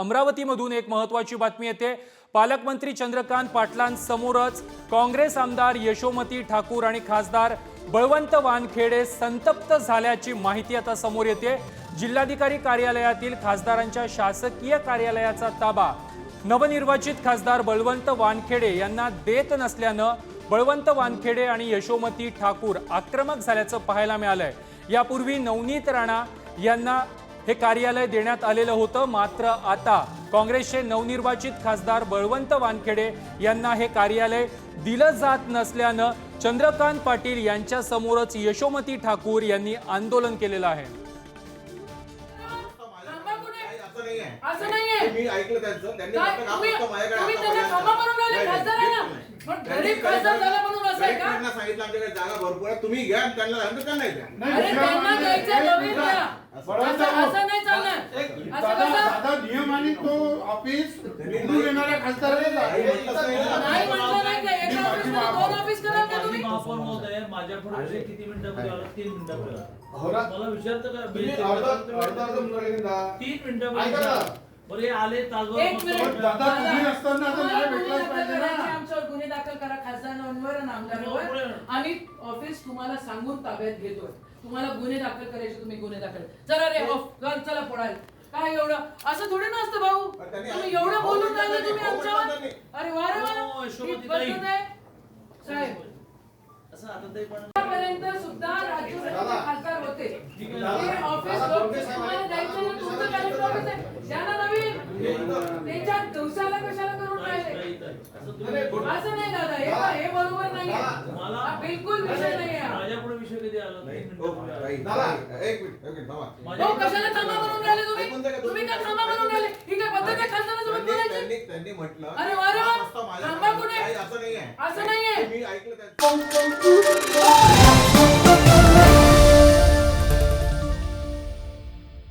अमरावतीमधून एक महत्त्वाची बातमी येते। पालकमंत्री चंद्रकांत पाटलांसमोरच काँग्रेस आमदार यशोमती ठाकूर आणि खासदार बळवंत वानखेडे संतप्त झाल्याची माहिती आता समोर येते। जिल्हाधिकारी कार्यालयातील खासदारांच्या शासकीय कार्यालयाचा ताबा नवनिर्वाचित खासदार बळवंत वानखेडे यांना देत नसल्यानं बळवंत वानखेडे आणि यशोमती ठाकूर आक्रमक झाल्याचं पाहायला मिळालंय। यापूर्वी नवनीत राणा यांना हे कार्यालय देण्यात आलेलं होतं, मात्र आता काँग्रेसचे नवनिर्वाचित खासदार बळवंत वानखेडे यांना हे कार्यालय दिलं जात नसल्यानं चंद्रकांत पाटील यांच्या समोरच यशोमती ठाकूर यांनी आंदोलन केलेलं आहे। असं नाहीये मी ऐकलं त्यांचं त्यांनी फक्त काम फक्त माझ्याकडे तुम्ही त्यांना थांबा म्हणून राहिले खासदार आहे ना पण गरीब खासदार झाला म्हणून असं आहे का त्यांना सांगितलं आमच्याकडे जागा भरपूर आहे तुम्ही घ्या त्यांना सांगितलं त्यांना द्या अरे त्यांना द्यायचं नवीन द्या असं नाही चालणार असं दादा नियम आणि तो ऑफिस निवडून येणाऱ्या खासदाराला नाही म्हटलं नाही का एका ऑफिसला दोन ऑफिस कराल का तुम्ही महापौर महोदय माझ्याकडे किती मिनिटांमध्ये आला 3 मिनिटांमध्ये मला विचारतं का 3 मिनिटांमध्ये बरे आले ताजवर एक मिनिट दादा तुम्ही असताना आता मला भेटलाच पाहिजे ना आमच्यावर गुन्हे दाखल करा खासदारांवर आणि आमदारांवर आम्ही ऑफिस तुम्हाला सांगून ताब्यात घेतोय तुम्हाला गुन्हे दाखल करायचे तुम्ही गुन्हे दाखल चला रे चला फोडाल काय एवढं असं थोडे नसतं भाऊ तुम्ही एवढं बोलून राहिले तुम्ही आमच्यावर अरे वा रे वा साहेब असं आता ते पण पर्यंत सुद्धा राज्यसभेचे खासदार होते ऑफिस तुम्हाला द्यायचं ना तुमचं कलेक्टर ऑफिस आहे त्यांना नवीन त्यांच्या दिवसाला कशाला करून राहिले असं नाही दादा हे बरोबर नाही मला बिलकुल विषय नाही आहे माझ्यापुढे विषय कधी आला एक मिनिट भाऊ कशाला थांबा म्हणून राहिले तुम्ही का थांबा म्हणून राहिले ही काय पद्धत आहे खासदारासोबत बोलायची त्यांनी म्हटलं अरे वा रे वा थांबा कुठे असं नाहीये असं नाहीये मी ऐकलं त्यांचं